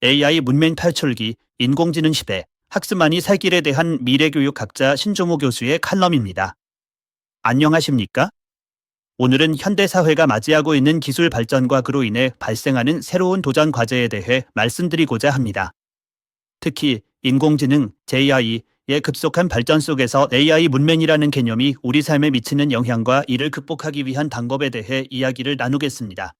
AI 문맹 탈출기, 인공지능 시대, 학습만이 살 길에 대한 미래교육학자 신종호 교수의 칼럼입니다. 안녕하십니까? 오늘은 현대사회가 맞이하고 있는 기술 발전과 그로 인해 발생하는 새로운 도전 과제에 대해 말씀드리고자 합니다. 특히 인공지능, AI의 급속한 발전 속에서 AI 문맹이라는 개념이 우리 삶에 미치는 영향과 이를 극복하기 위한 방법에 대해 이야기를 나누겠습니다.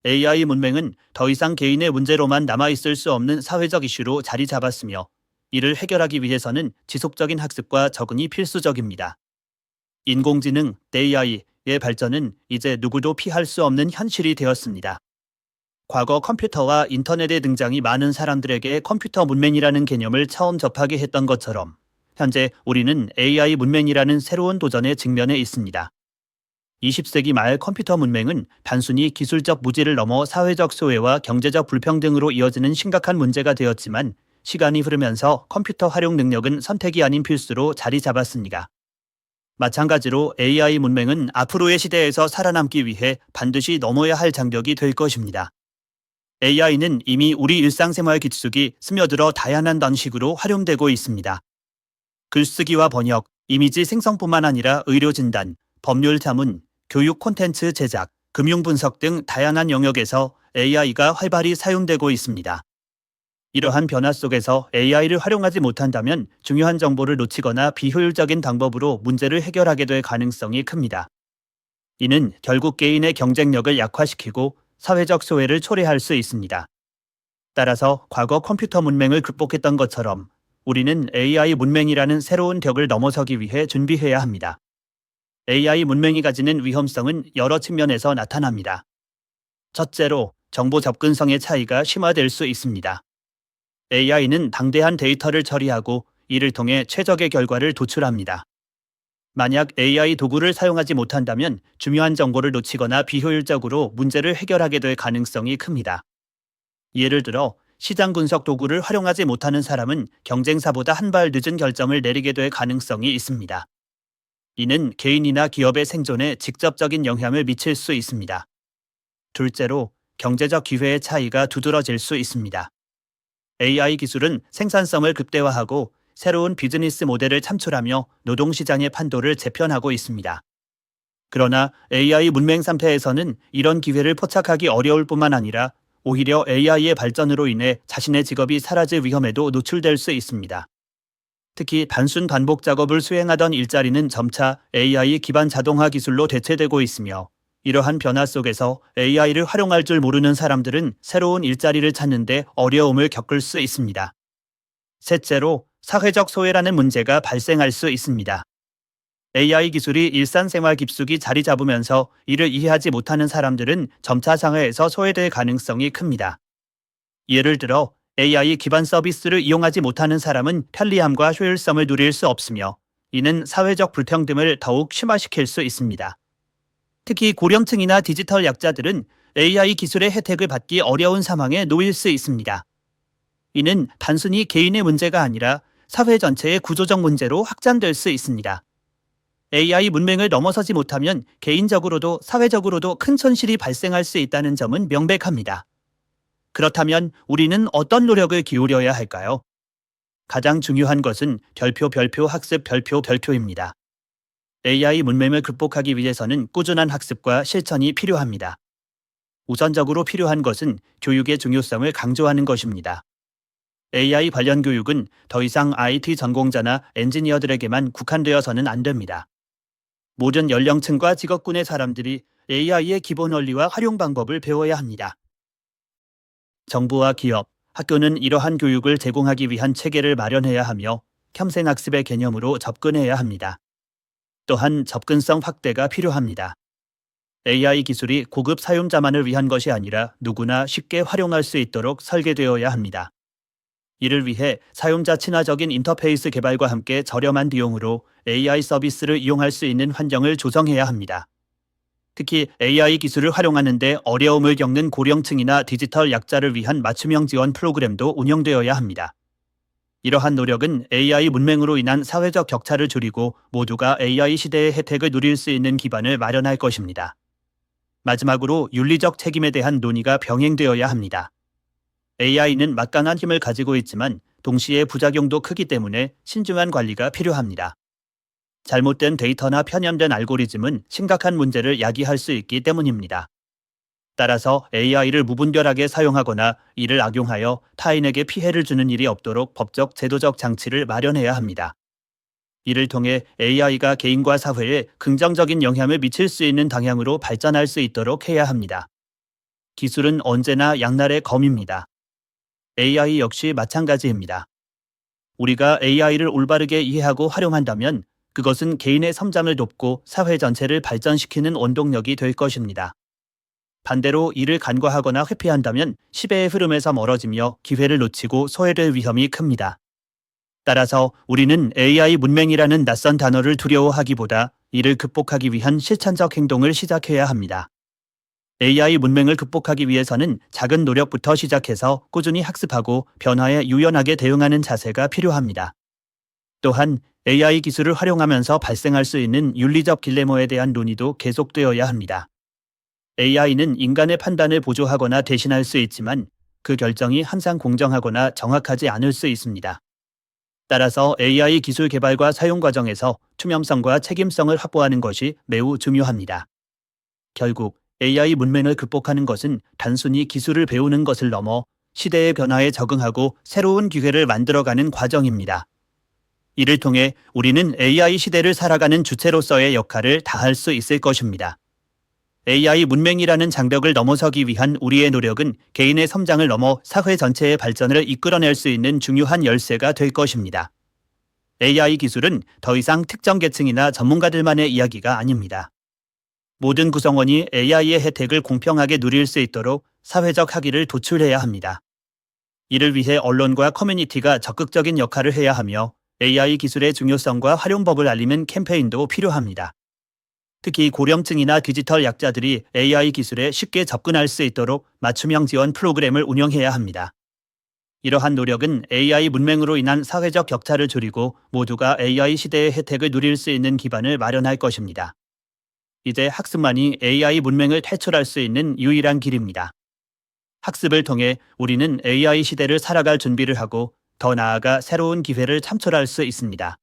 AI 문맹은 더 이상 개인의 문제로만 남아있을 수 없는 사회적 이슈로 자리 잡았으며 이를 해결하기 위해서는 지속적인 학습과 적응이 필수적입니다. 인공지능, AI의 발전은 이제 누구도 피할 수 없는 현실이 되었습니다. 과거 컴퓨터와 인터넷의 등장이 많은 사람들에게 컴퓨터 문맹이라는 개념을 처음 접하게 했던 것처럼 현재 우리는 AI 문맹이라는 새로운 도전에 직면해 있습니다. 20세기 말 컴퓨터 문맹은 단순히 기술적 무지를 넘어 사회적 소외와 경제적 불평등으로 이어지는 심각한 문제가 되었지만 시간이 흐르면서 컴퓨터 활용 능력은 선택이 아닌 필수로 자리 잡았습니다. 마찬가지로 AI 문맹은 앞으로의 시대에서 살아남기 위해 반드시 넘어야 할 장벽이 될 것입니다. AI는 이미 우리 일상생활 깊숙이 스며들어 다양한 방식으로 활용되고 있습니다. 글쓰기와 번역, 이미지 생성뿐만 아니라 의료 진단, 법률 자문, 교육 콘텐츠 제작, 금융 분석 등 다양한 영역에서 AI가 활발히 사용되고 있습니다. 이러한 변화 속에서 AI를 활용하지 못한다면 중요한 정보를 놓치거나 비효율적인 방법으로 문제를 해결하게 될 가능성이 큽니다. 이는 결국 개인의 경쟁력을 약화시키고 사회적 소외를 초래할 수 있습니다. 따라서 과거 컴퓨터 문맹을 극복했던 것처럼 우리는 AI 문맹이라는 새로운 벽을 넘어서기 위해 준비해야 합니다. AI 문맹이 가지는 위험성은 여러 측면에서 나타납니다. 첫째로, 정보 접근성의 차이가 심화될 수 있습니다. AI는 방대한 데이터를 처리하고 이를 통해 최적의 결과를 도출합니다. 만약 AI 도구를 사용하지 못한다면 중요한 정보를 놓치거나 비효율적으로 문제를 해결하게 될 가능성이 큽니다. 예를 들어, 시장 분석 도구를 활용하지 못하는 사람은 경쟁사보다 한 발 늦은 결정을 내리게 될 가능성이 있습니다. 이는 개인이나 기업의 생존에 직접적인 영향을 미칠 수 있습니다. 둘째로, 경제적 기회의 차이가 두드러질 수 있습니다. AI 기술은 생산성을 극대화하고 새로운 비즈니스 모델을 창출하며 노동시장의 판도를 재편하고 있습니다. 그러나 AI 문맹 상태에서는 이런 기회를 포착하기 어려울 뿐만 아니라 오히려 AI의 발전으로 인해 자신의 직업이 사라질 위험에도 노출될 수 있습니다. 특히 단순 반복 작업을 수행하던 일자리는 점차 AI 기반 자동화 기술로 대체되고 있으며 이러한 변화 속에서 AI를 활용할 줄 모르는 사람들은 새로운 일자리를 찾는 데 어려움을 겪을 수 있습니다. 셋째로, 사회적 소외라는 문제가 발생할 수 있습니다. AI 기술이 일상생활 깊숙이 자리 잡으면서 이를 이해하지 못하는 사람들은 점차 사회에서 소외될 가능성이 큽니다. 예를 들어 AI 기반 서비스를 이용하지 못하는 사람은 편리함과 효율성을 누릴 수 없으며 이는 사회적 불평등을 더욱 심화시킬 수 있습니다. 특히 고령층이나 디지털 약자들은 AI 기술의 혜택을 받기 어려운 상황에 놓일 수 있습니다. 이는 단순히 개인의 문제가 아니라 사회 전체의 구조적 문제로 확장될 수 있습니다. AI 문맹을 넘어서지 못하면 개인적으로도 사회적으로도 큰 손실이 발생할 수 있다는 점은 명백합니다. 그렇다면 우리는 어떤 노력을 기울여야 할까요? 가장 중요한 것은 별표 학습 별표입니다. AI 문맹을 극복하기 위해서는 꾸준한 학습과 실천이 필요합니다. 우선적으로 필요한 것은 교육의 중요성을 강조하는 것입니다. AI 관련 교육은 더 이상 IT 전공자나 엔지니어들에게만 국한되어서는 안 됩니다. 모든 연령층과 직업군의 사람들이 AI의 기본 원리와 활용 방법을 배워야 합니다. 정부와 기업, 학교는 이러한 교육을 제공하기 위한 체계를 마련해야 하며 평생학습의 개념으로 접근해야 합니다. 또한 접근성 확대가 필요합니다. AI 기술이 고급 사용자만을 위한 것이 아니라 누구나 쉽게 활용할 수 있도록 설계되어야 합니다. 이를 위해 사용자 친화적인 인터페이스 개발과 함께 저렴한 비용으로 AI 서비스를 이용할 수 있는 환경을 조성해야 합니다. 특히 AI 기술을 활용하는 데 어려움을 겪는 고령층이나 디지털 약자를 위한 맞춤형 지원 프로그램도 운영되어야 합니다. 이러한 노력은 AI 문맹으로 인한 사회적 격차를 줄이고 모두가 AI 시대의 혜택을 누릴 수 있는 기반을 마련할 것입니다. 마지막으로 윤리적 책임에 대한 논의가 병행되어야 합니다. AI는 막강한 힘을 가지고 있지만 동시에 부작용도 크기 때문에 신중한 관리가 필요합니다. 잘못된 데이터나 편향된 알고리즘은 심각한 문제를 야기할 수 있기 때문입니다. 따라서 AI를 무분별하게 사용하거나 이를 악용하여 타인에게 피해를 주는 일이 없도록 법적, 제도적 장치를 마련해야 합니다. 이를 통해 AI가 개인과 사회에 긍정적인 영향을 미칠 수 있는 방향으로 발전할 수 있도록 해야 합니다. 기술은 언제나 양날의 검입니다. AI 역시 마찬가지입니다. 우리가 AI를 올바르게 이해하고 활용한다면 그것은 개인의 성장을 돕고 사회 전체를 발전시키는 원동력이 될 것입니다. 반대로 이를 간과하거나 회피한다면 시대의 흐름에서 멀어지며 기회를 놓치고 소외될 위험이 큽니다. 따라서 우리는 AI 문맹이라는 낯선 단어를 두려워하기보다 이를 극복하기 위한 실천적 행동을 시작해야 합니다. AI 문맹을 극복하기 위해서는 작은 노력부터 시작해서 꾸준히 학습하고 변화에 유연하게 대응하는 자세가 필요합니다. 또한 AI 기술을 활용하면서 발생할 수 있는 윤리적 딜레마에 대한 논의도 계속되어야 합니다. AI는 인간의 판단을 보조하거나 대신할 수 있지만 그 결정이 항상 공정하거나 정확하지 않을 수 있습니다. 따라서 AI 기술 개발과 사용 과정에서 투명성과 책임성을 확보하는 것이 매우 중요합니다. 결국 AI 문맹을 극복하는 것은 단순히 기술을 배우는 것을 넘어 시대의 변화에 적응하고 새로운 기회를 만들어가는 과정입니다. 이를 통해 우리는 AI 시대를 살아가는 주체로서의 역할을 다할 수 있을 것입니다. AI 문맹이라는 장벽을 넘어서기 위한 우리의 노력은 개인의 성장을 넘어 사회 전체의 발전을 이끌어낼 수 있는 중요한 열쇠가 될 것입니다. AI 기술은 더 이상 특정 계층이나 전문가들만의 이야기가 아닙니다. 모든 구성원이 AI의 혜택을 공평하게 누릴 수 있도록 사회적 합의를 도출해야 합니다. 이를 위해 언론과 커뮤니티가 적극적인 역할을 해야 하며 AI 기술의 중요성과 활용법을 알리는 캠페인도 필요합니다. 특히 고령층이나 디지털 약자들이 AI 기술에 쉽게 접근할 수 있도록 맞춤형 지원 프로그램을 운영해야 합니다. 이러한 노력은 AI 문맹으로 인한 사회적 격차를 줄이고 모두가 AI 시대의 혜택을 누릴 수 있는 기반을 마련할 것입니다. 이제 학습만이 AI 문맹을 탈출할 수 있는 유일한 길입니다. 학습을 통해 우리는 AI 시대를 살아갈 준비를 하고 더 나아가 새로운 기회를 창출할 수 있습니다.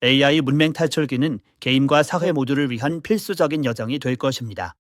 AI 문맹 탈출기는 개인과 사회 모두를 위한 필수적인 여정이 될 것입니다.